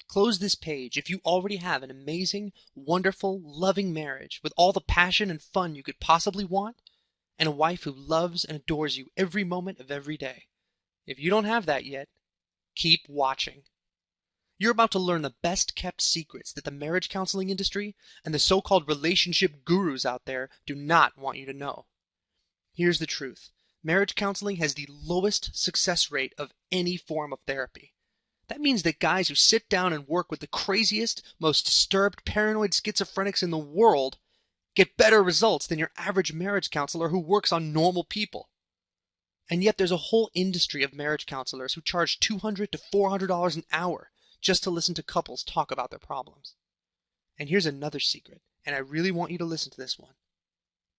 Close this page if you already have an amazing, wonderful, loving marriage with all the passion and fun you could possibly want, and a wife who loves and adores you every moment of every day. If you don't have that yet, keep watching. You're about to learn the best-kept secrets that the marriage counseling industry and the so-called relationship gurus out there do not want you to know. Here's the truth. Marriage counseling has the lowest success rate of any form of therapy. That means that guys who sit down and work with the craziest, most disturbed, paranoid schizophrenics in the world get better results than your average marriage counselor who works on normal people. And yet there's a whole industry of marriage counselors who charge $200 to $400 an hour just to listen to couples talk about their problems. And here's another secret, and I really want you to listen to this one.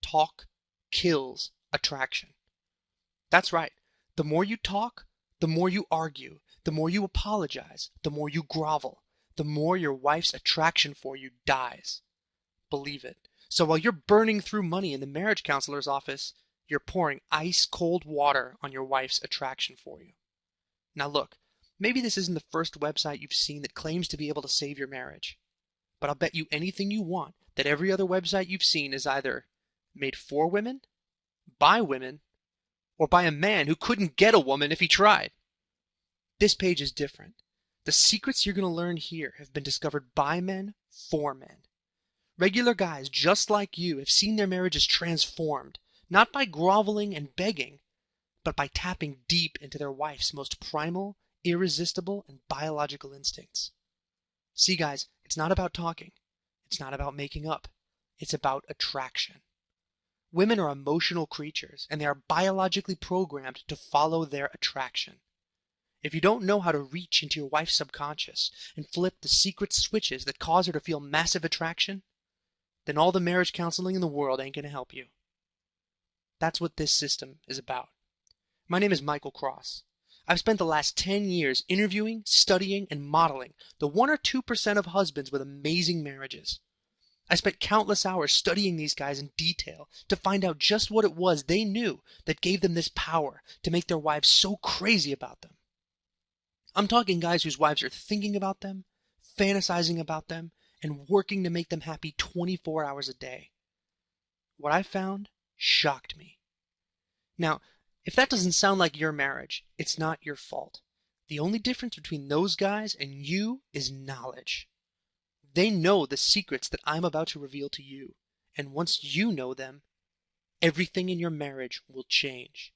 Talk kills attraction. That's right. The more you talk, the more you argue, the more you apologize, the more you grovel, the more your wife's attraction for you dies. Believe it. So while you're burning through money in the marriage counselor's office, you're pouring ice-cold water on your wife's attraction for you. Now look, maybe this isn't the first website you've seen that claims to be able to save your marriage. But I'll bet you anything you want that every other website you've seen is either made for women, by women, or by a man who couldn't get a woman if he tried. This page is different. The secrets you're going to learn here have been discovered by men for men. Regular guys just like you have seen their marriages transformed, not by groveling and begging, but by tapping deep into their wife's most primal, irresistible, and biological instincts. See, guys, it's not about talking. It's not about making up. It's about attraction. Women are emotional creatures, and they are biologically programmed to follow their attraction. If you don't know how to reach into your wife's subconscious and flip the secret switches that cause her to feel massive attraction, then all the marriage counseling in the world ain't going to help you. That's what this system is about. My name is Michael Cross. I've spent the last 10 years interviewing, studying, and modeling the 1 or 2% of husbands with amazing marriages. I spent countless hours studying these guys in detail to find out just what it was they knew that gave them this power to make their wives so crazy about them. I'm talking guys whose wives are thinking about them, fantasizing about them, and working to make them happy 24 hours a day. What I found shocked me. Now, if that doesn't sound like your marriage, it's not your fault. The only difference between those guys and you is knowledge. They know the secrets that I'm about to reveal to you, and once you know them, everything in your marriage will change.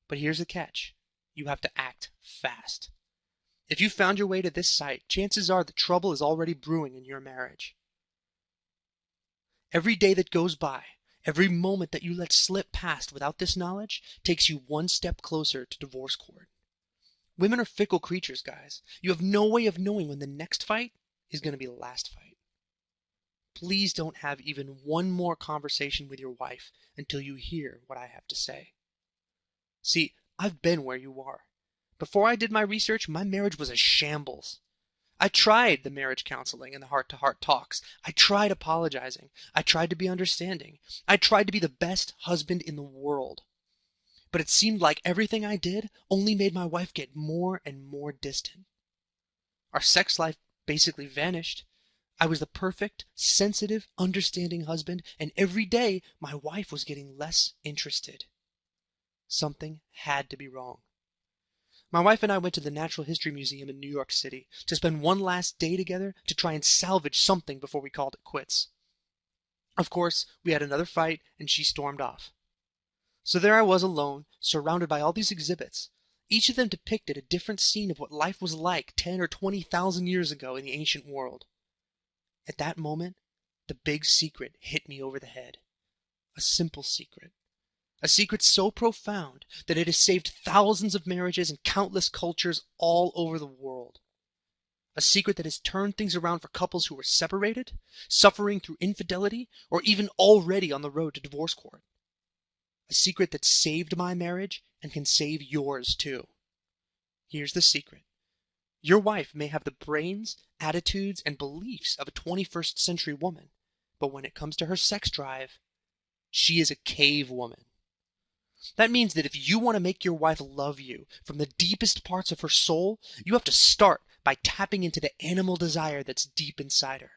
But here's the catch. You have to act fast. If you found your way to this site, chances are the trouble is already brewing in your marriage. Every day that goes by, every moment that you let slip past without this knowledge takes you one step closer to divorce court. Women are fickle creatures, guys. You have no way of knowing when the next fight is going to be the last fight. Please don't have even one more conversation with your wife until you hear what I have to say. See, I've been where you are. Before I did my research, my marriage was a shambles. I tried the marriage counseling and the heart-to-heart talks. I tried apologizing. I tried to be understanding. I tried to be the best husband in the world. But it seemed like everything I did only made my wife get more and more distant. Our sex life basically vanished. I was the perfect, sensitive, understanding husband, and every day my wife was getting less interested. Something had to be wrong. My wife and I went to the Natural History Museum in New York City to spend one last day together to try and salvage something before we called it quits. Of course, we had another fight and she stormed off. So there I was alone, surrounded by all these exhibits. Each of them depicted a different scene of what life was like 10 or 20,000 years ago in the ancient world. At that moment, the big secret hit me over the head. A simple secret. A secret so profound that it has saved thousands of marriages and countless cultures all over the world. A secret that has turned things around for couples who were separated, suffering through infidelity, or even already on the road to divorce court. A secret that saved my marriage and can save yours too. Here's the secret. Your wife may have the brains, attitudes, and beliefs of a 21st century woman, but when it comes to her sex drive, she is a cave woman. That means that if you want to make your wife love you from the deepest parts of her soul, you have to start by tapping into the animal desire that's deep inside her.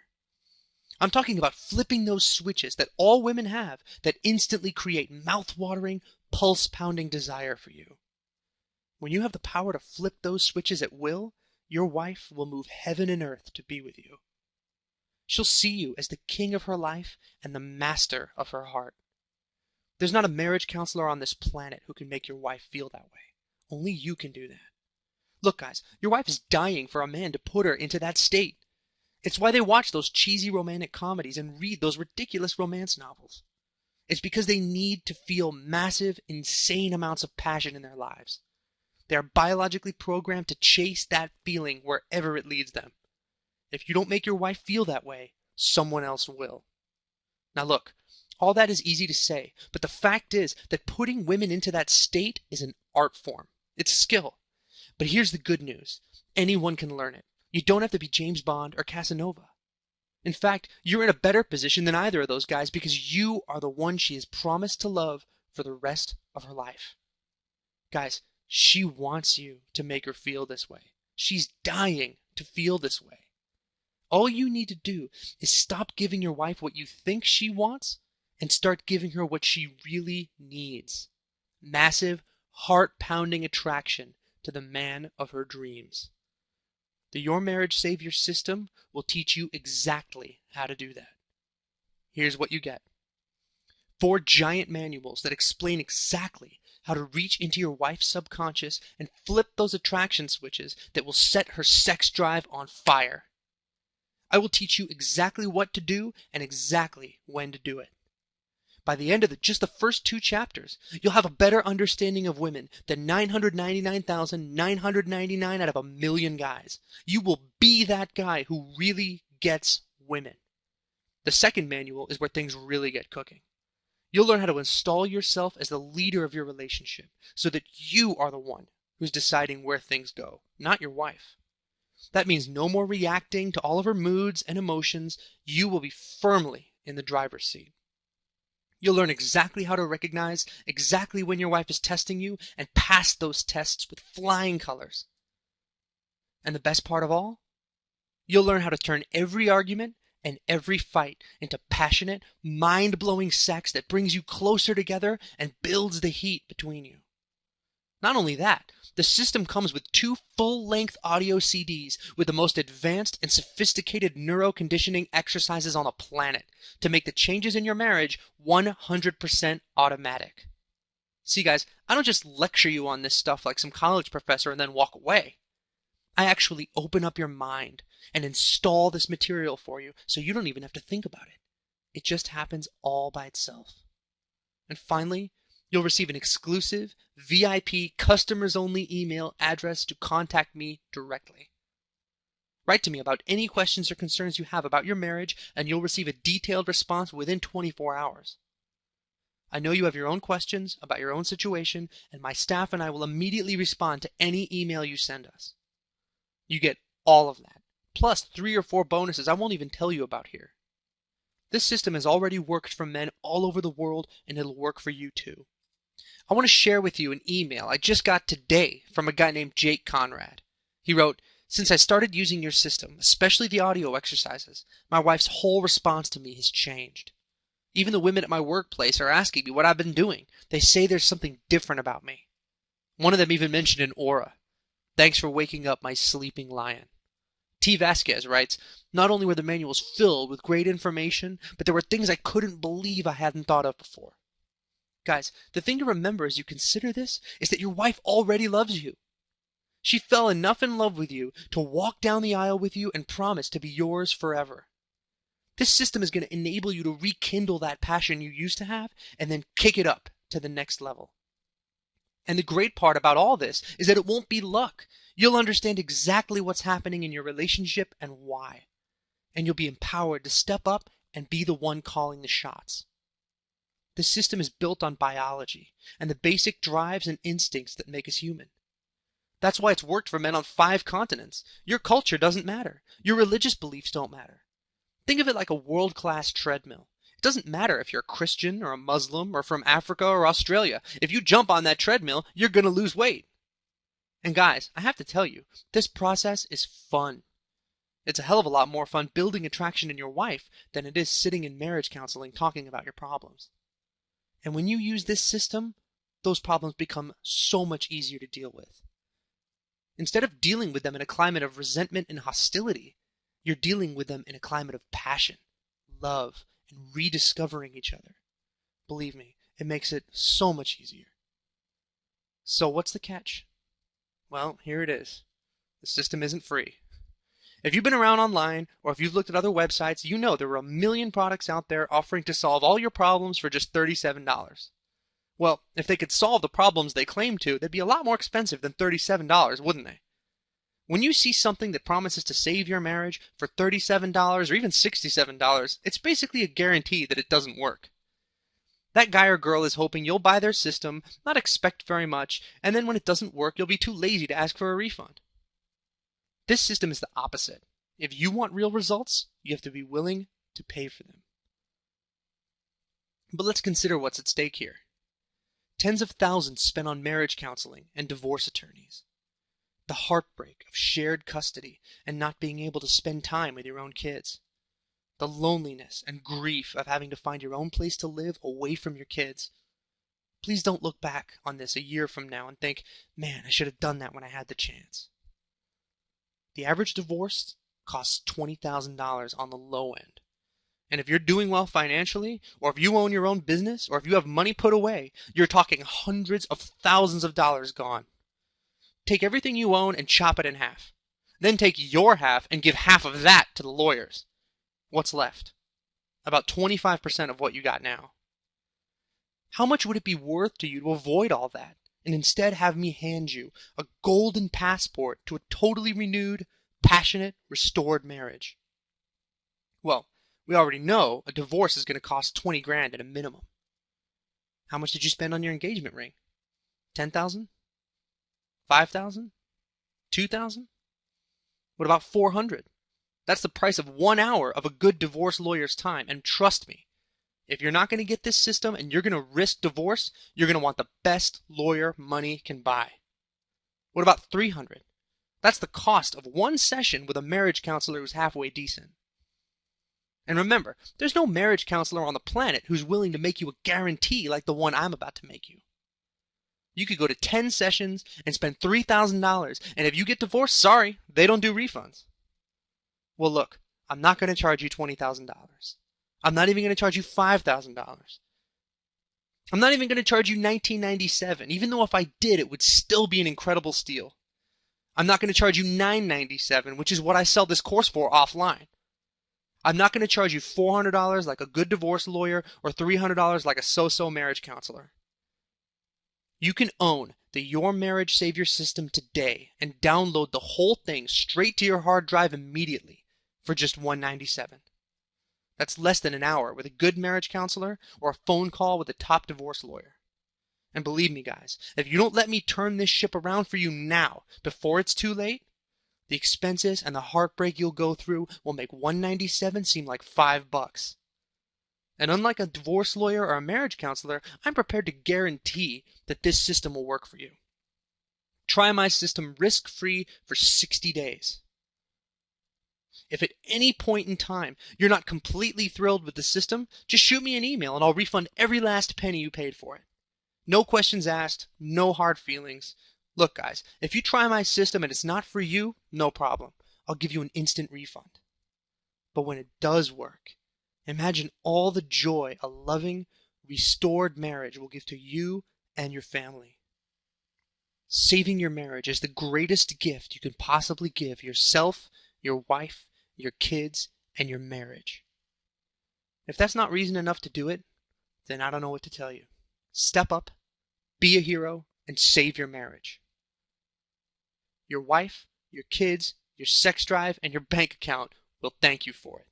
I'm talking about flipping those switches that all women have that instantly create mouth-watering, pulse-pounding desire for you. When you have the power to flip those switches at will, your wife will move heaven and earth to be with you. She'll see you as the king of her life and the master of her heart. There's not a marriage counselor on this planet who can make your wife feel that way. Only you can do that. Look, guys, your wife is dying for a man to put her into that state. It's why they watch those cheesy romantic comedies and read those ridiculous romance novels. It's because they need to feel massive, insane amounts of passion in their lives. They are biologically programmed to chase that feeling wherever it leads them. If you don't make your wife feel that way, someone else will. Now look, all that is easy to say, but the fact is that putting women into that state is an art form. It's a skill. But here's the good news. Anyone can learn it. You don't have to be James Bond or Casanova. In fact, you're in a better position than either of those guys because you are the one she has promised to love for the rest of her life. Guys, she wants you to make her feel this way. She's dying to feel this way. All you need to do is stop giving your wife what you think she wants and start giving her what she really needs. Massive, heart-pounding attraction to the man of her dreams. The Your Marriage Savior system will teach you exactly how to do that. Here's what you get. 4 giant manuals that explain exactly how to reach into your wife's subconscious and flip those attraction switches that will set her sex drive on fire. I will teach you exactly what to do and exactly when to do it. By the end of just the first 2 chapters, you'll have a better understanding of women than 999,999 out of a million guys. You will be that guy who really gets women. The second manual is where things really get cooking. You'll learn how to install yourself as the leader of your relationship so that you are the one who's deciding where things go, not your wife. That means no more reacting to all of her moods and emotions. You will be firmly in the driver's seat. You'll learn exactly how to recognize exactly when your wife is testing you and pass those tests with flying colors. And the best part of all, you'll learn how to turn every argument and every fight into passionate, mind-blowing sex that brings you closer together and builds the heat between you. Not only that, the system comes with 2 full-length audio CDs with the most advanced and sophisticated neuroconditioning exercises on the planet to make the changes in your marriage 100% automatic. See, guys, I don't just lecture you on this stuff like some college professor and then walk away. I actually open up your mind and install this material for you so you don't even have to think about it. It just happens all by itself. And finally, you'll receive an exclusive, VIP, customers-only email address to contact me directly. Write to me about any questions or concerns you have about your marriage, and you'll receive a detailed response within 24 hours. I know you have your own questions about your own situation, and my staff and I will immediately respond to any email you send us. You get all of that, plus 3 or 4 bonuses I won't even tell you about here. This system has already worked for men all over the world, and it'll work for you too. I want to share with you an email I just got today from a guy named Jake Conrad. He wrote, "Since I started using your system, especially the audio exercises, my wife's whole response to me has changed. Even the women at my workplace are asking me what I've been doing. They say there's something different about me. One of them even mentioned an aura. Thanks for waking up my sleeping lion." T. Vasquez writes, "Not only were the manuals filled with great information, but there were things I couldn't believe I hadn't thought of before." Guys, the thing to remember as you consider this is that your wife already loves you. She fell enough in love with you to walk down the aisle with you and promise to be yours forever. This system is going to enable you to rekindle that passion you used to have and then kick it up to the next level. And the great part about all this is that it won't be luck. You'll understand exactly what's happening in your relationship and why. And you'll be empowered to step up and be the one calling the shots. The system is built on biology and the basic drives and instincts that make us human. That's why it's worked for men on 5 continents. Your culture doesn't matter. Your religious beliefs don't matter. Think of it like a world-class treadmill. It doesn't matter if you're a Christian or a Muslim or from Africa or Australia. If you jump on that treadmill, you're going to lose weight. And guys, I have to tell you, this process is fun. It's a hell of a lot more fun building attraction in your wife than it is sitting in marriage counseling talking about your problems. And when you use this system, those problems become so much easier to deal with. Instead of dealing with them in a climate of resentment and hostility, you're dealing with them in a climate of passion, love, and rediscovering each other. Believe me, it makes it so much easier. So what's the catch? Well, here it is. The system isn't free. If you've been around online, or if you've looked at other websites, you know there are a million products out there offering to solve all your problems for just $37. Well, if they could solve the problems they claim to, they'd be a lot more expensive than $37, wouldn't they? When you see something that promises to save your marriage for $37 or even $67, it's basically a guarantee that it doesn't work. That guy or girl is hoping you'll buy their system, not expect very much, and then when it doesn't work, you'll be too lazy to ask for a refund. This system is the opposite. If you want real results, you have to be willing to pay for them. But let's consider what's at stake here. Tens of thousands spent on marriage counseling and divorce attorneys. The heartbreak of shared custody and not being able to spend time with your own kids. The loneliness and grief of having to find your own place to live away from your kids. Please don't look back on this a year from now and think, man, I should have done that when I had the chance. The average divorce costs $20,000 on the low end. And if you're doing well financially, or if you own your own business, or if you have money put away, you're talking hundreds of thousands of dollars gone. Take everything you own and chop it in half. Then take your half and give half of that to the lawyers. What's left? About 25% of what you got now. How much would it be worth to you to avoid all that and instead have me hand you a golden passport to a totally renewed, passionate, restored marriage? Well, we already know a divorce is going to cost 20 grand at a minimum. How much did you spend on your engagement ring? 10,000? 5,000? 2,000? What about 400? That's the price of 1 hour of a good divorce lawyer's time. And trust me, if you're not going to get this system and you're going to risk divorce, you're going to want the best lawyer money can buy. What about 300? That's the cost of one session with a marriage counselor who's halfway decent. And remember, there's no marriage counselor on the planet who's willing to make you a guarantee like the one I'm about to make you. You could go to 10 sessions and spend $3,000, and if you get divorced, sorry, they don't do refunds. Well, look, I'm not going to charge you $20,000. I'm not even going to charge you $5,000. I'm not even going to charge you $19.97, even though if I did, it would still be an incredible steal. I'm not going to charge you $9.97, which is what I sell this course for offline. I'm not going to charge you $400 like a good divorce lawyer or $300 like a so-so marriage counselor. You can own the Your Marriage Savior system today and download the whole thing straight to your hard drive immediately for just $197. That's less than an hour with a good marriage counselor or a phone call with a top divorce lawyer. And believe me, guys, if you don't let me turn this ship around for you now, before it's too late, the expenses and the heartbreak you'll go through will make $197 seem like $5. And unlike a divorce lawyer or a marriage counselor, I'm prepared to guarantee that this system will work for you. Try my system risk-free for 60 days. If at any point in time you're not completely thrilled with the system, just shoot me an email and I'll refund every last penny you paid for it. No questions asked, no hard feelings. Look, guys, if you try my system and it's not for you, no problem. I'll give you an instant refund. But when it does work, imagine all the joy a loving, restored marriage will give to you and your family. Saving your marriage is the greatest gift you can possibly give yourself, your wife, your kids, and your marriage. If that's not reason enough to do it, then I don't know what to tell you. Step up, be a hero, and save your marriage. Your wife, your kids, your sex drive, and your bank account will thank you for it.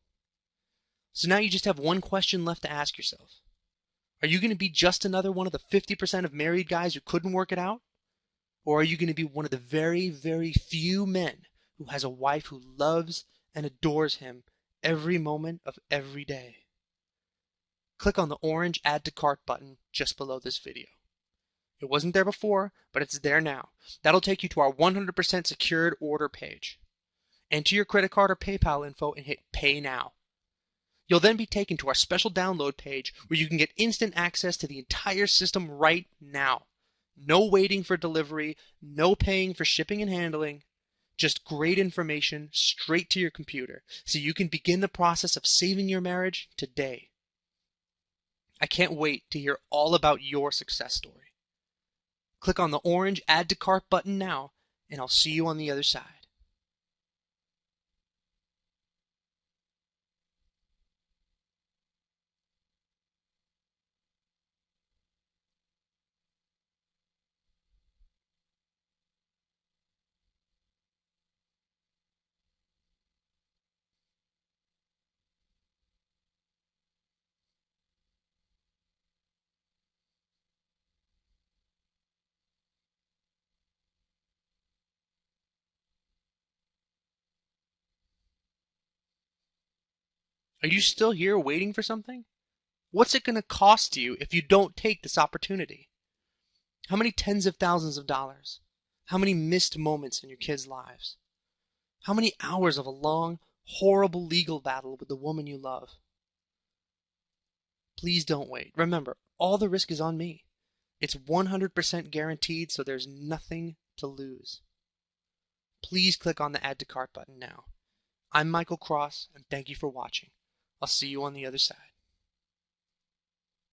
So now you just have one question left to ask yourself. Are you going to be just another one of the 50% of married guys who couldn't work it out? Or are you going to be one of the very, very few men who has a wife who loves and adores him every moment of every day? click on the orange Add to Cart button just below this video. It wasn't there before, but it's there now. That'll take you to our 100% secured order page. Enter your credit card or PayPal info and hit Pay Now. You'll then be taken to our special download page where you can get instant access to the entire system right now. No waiting for delivery, no paying for shipping and handling, just great information straight to your computer so you can begin the process of saving your marriage today. I can't wait to hear all about your success story. Click on the orange Add to Cart button now, and I'll see you on the other side. Are you still here waiting for something? What's it going to cost you if you don't take this opportunity? How many tens of thousands of dollars? How many missed moments in your kids' lives? How many hours of a long, horrible legal battle with the woman you love? Please don't wait. Remember, all the risk is on me. It's 100% guaranteed, so there's nothing to lose. Please click on the Add to Cart button now. I'm Michael Cross, and thank you for watching. I'll see you on the other side.